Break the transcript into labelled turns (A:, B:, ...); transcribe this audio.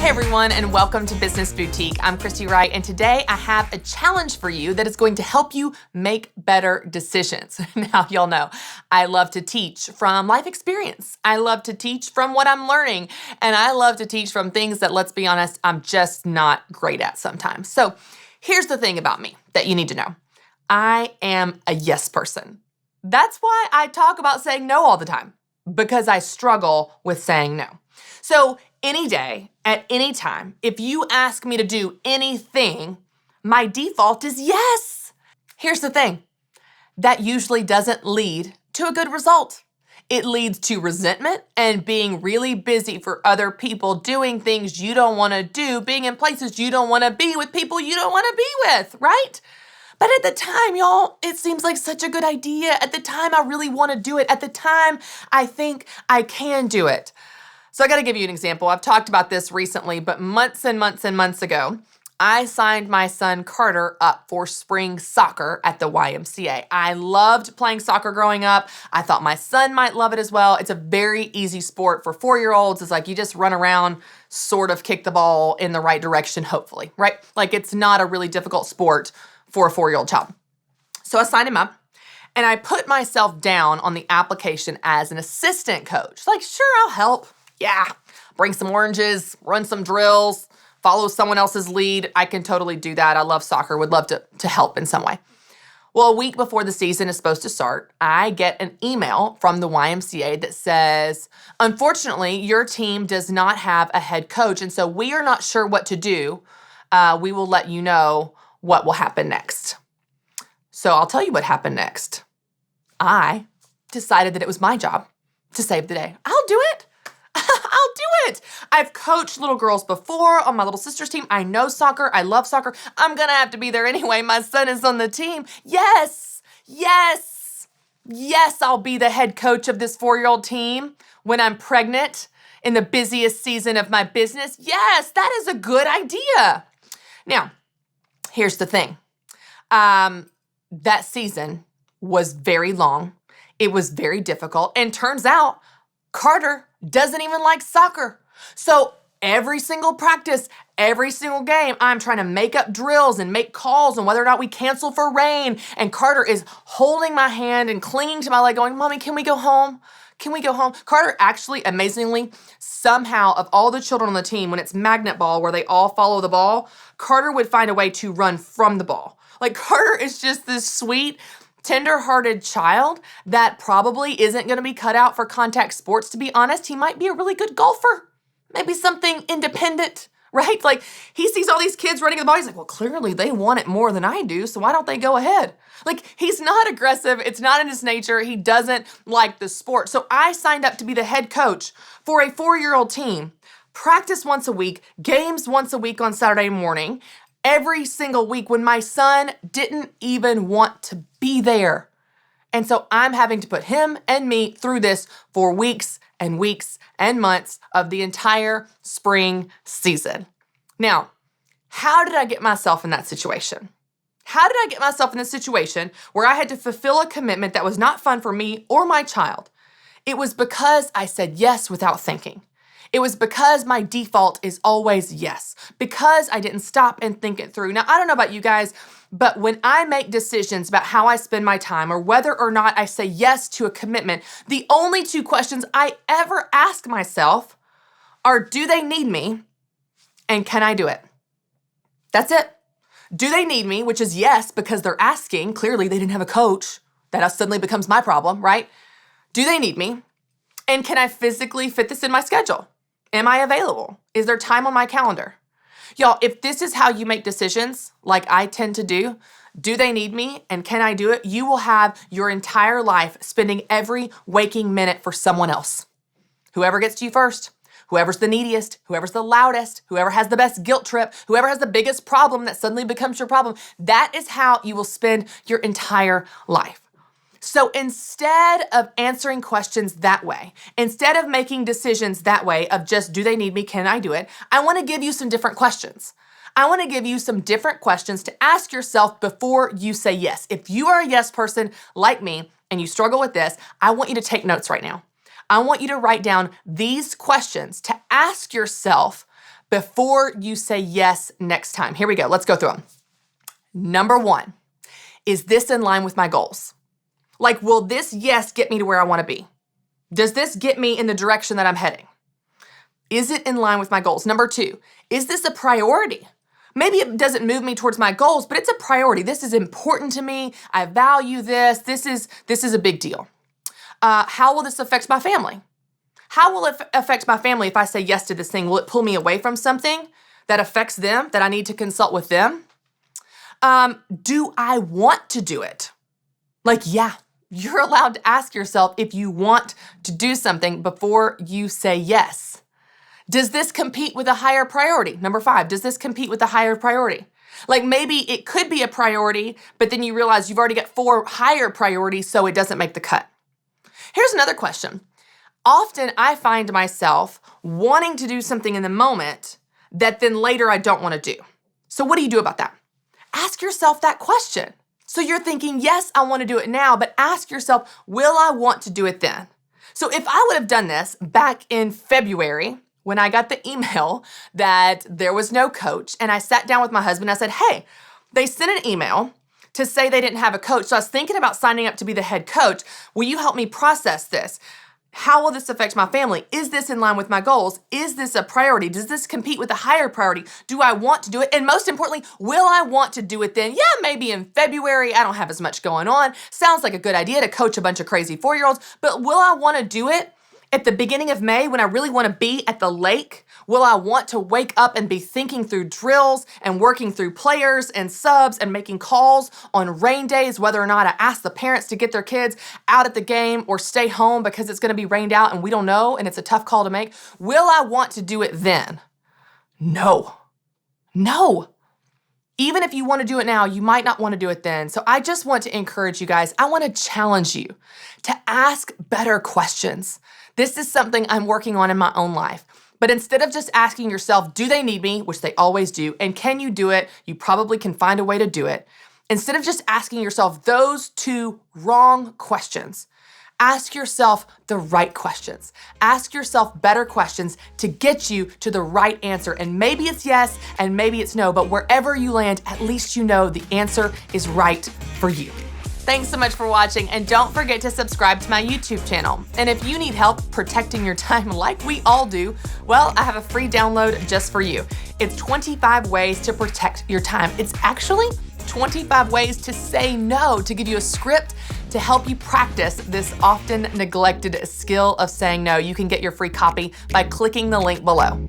A: Hey everyone, and welcome to Business Boutique. I'm Christy Wright, and today I have a challenge for you that is going to help you make better decisions. Now, y'all know I love to teach from life experience. I love to teach from what I'm learning, and I love to teach from things that, let's be honest, I'm just not great at sometimes. So here's the thing about me that you need to know. I am a yes person. That's why I talk about saying no all the time, because I struggle with saying no. So any day, at any time, if you ask me to do anything, my default is yes. Here's the thing. That usually doesn't lead to a good result. It leads to resentment and being really busy for other people, doing things you don't want to do, being in places you don't want to be with people you don't want to be with, right? But at the time, y'all, it seems like such a good idea. At the time, I really want to do it. At the time, I think I can do it. So I got to give you an example. I've talked about this recently, but months and months and months ago, I signed my son Carter up for spring soccer at the YMCA. I loved playing soccer growing up. I thought my son might love it as well. It's a very easy sport for 4-year-olds. It's like you just run around, sort of kick the ball in the right direction, hopefully, right? Like it's not a really difficult sport for a 4-year-old child. So I signed him up. And I put myself down on the application as an assistant coach. Like, sure, I'll help. Yeah, bring some oranges, run some drills, follow someone else's lead. I can totally do that. I love soccer, would love to help in some way. Well, a week before the season is supposed to start, I get an email from the YMCA that says, unfortunately, your team does not have a head coach, and so we are not sure what to do. We will let you know what will happen next. So I'll tell you what happened next. I decided that it was my job to save the day. I'll do it. I'll do it. I've coached little girls before on my little sister's team. I know soccer. I love soccer. I'm going to have to be there anyway. My son is on the team. Yes, I'll be the head coach of this 4-year-old team when I'm pregnant in the busiest season of my business. Yes, that is a good idea. Now, here's the thing. That season was very long. It was very difficult. And turns out Carter doesn't even like soccer. So every single practice, every single game, I'm trying to make up drills and make calls on whether or not we cancel for rain. And Carter is holding my hand and clinging to my leg going, Mommy, can we go home? Can we go home? Carter actually, amazingly, somehow of all the children on the team, when it's magnet ball where they all follow the ball, Carter would find a way to run from the ball. Like Carter is just this sweet, tender-hearted child that probably isn't going to be cut out for contact sports, to be honest. He might be a really good golfer, maybe something independent, right? Like he sees all these kids running the ball. He's like, well, clearly they want it more than I do, so why don't they go ahead? Like he's not aggressive. It's not in his nature. He doesn't like the sport. So I signed up to be the head coach for a 4-year-old team, practice once a week, games once a week on Saturday morning, every single week when my son didn't even want to be there. And so I'm having to put him and me through this for weeks and weeks and months of the entire spring season. Now, how did I get myself in that situation? How did I get myself in this situation where I had to fulfill a commitment that was not fun for me or my child? It was because I said yes without thinking. It was because my default is always yes, because I didn't stop and think it through. Now, I don't know about you guys, but when I make decisions about how I spend my time or whether or not I say yes to a commitment, the only 2 questions I ever ask myself are, do they need me? And can I do it? That's it. Do they need me? Which is yes, because they're asking. Clearly, they didn't have a coach. That suddenly becomes my problem, right? Do they need me? And can I physically fit this in my schedule? Am I available? Is there time on my calendar? Y'all, if this is how you make decisions, like I tend to do they need me and can I do it? You will have your entire life spending every waking minute for someone else. Whoever gets to you first, whoever's the neediest, whoever's the loudest, whoever has the best guilt trip, whoever has the biggest problem that suddenly becomes your problem, that is how you will spend your entire life. So instead of answering questions that way, instead of making decisions that way of just, do they need me? Can I do it? I want to give you some different questions. I want to give you some different questions to ask yourself before you say yes. If you are a yes person like me and you struggle with this, I want you to take notes right now. I want you to write down these questions to ask yourself before you say yes next time. Here we go. Let's go through them. Number 1, is this in line with my goals? Like, will this yes get me to where I want to be? Does this get me in the direction that I'm heading? Is it in line with my goals? Number 2, is this a priority? Maybe it doesn't move me towards my goals, but it's a priority. This is important to me. I value this. This is a big deal. How will this affect my family? How will it affect my family if I say yes to this thing? Will it pull me away from something that affects them, that I need to consult with them? Do I want to do it? Like, yeah, you're allowed to ask yourself if you want to do something before you say yes. Does this compete with a higher priority? Number 5, does this compete with a higher priority? Like, maybe it could be a priority, but then you realize you've already got 4 higher priorities, so it doesn't make the cut. Here's another question. Often I find myself wanting to do something in the moment that then later I don't want to do. So what do you do about that? Ask yourself that question. So you're thinking, yes, I want to do it now, but ask yourself, will I want to do it then? So if I would have done this back in February, when I got the email that there was no coach, and I sat down with my husband, I said, hey, they sent an email to say they didn't have a coach. So I was thinking about signing up to be the head coach. Will you help me process this? How will this affect my family? Is this in line with my goals? Is this a priority? Does this compete with a higher priority? Do I want to do it? And most importantly, will I want to do it then? Yeah, maybe in February, I don't have as much going on. Sounds like a good idea to coach a bunch of crazy 4-year-olds, but will I want to do it at the beginning of May when I really want to be at the lake? Will I want to wake up and be thinking through drills and working through players and subs and making calls on rain days, whether or not I ask the parents to get their kids out at the game or stay home because it's going to be rained out and we don't know and it's a tough call to make? Will I want to do it then? No. Even if you want to do it now, you might not want to do it then. So I just want to encourage you guys. I want to challenge you to ask better questions. This is something I'm working on in my own life. But instead of just asking yourself, do they need me, which they always do, and can you do it? You probably can find a way to do it. Instead of just asking yourself those 2 wrong questions, ask yourself the right questions. Ask yourself better questions to get you to the right answer. And maybe it's yes, and maybe it's no, but wherever you land, at least you know the answer is right for you. Thanks so much for watching, and don't forget to subscribe to my YouTube channel. And if you need help protecting your time like we all do, well, I have a free download just for you. It's 25 ways to protect your time. It's actually 25 ways to say no, to give you a script to help you practice this often neglected skill of saying no. You can get your free copy by clicking the link below.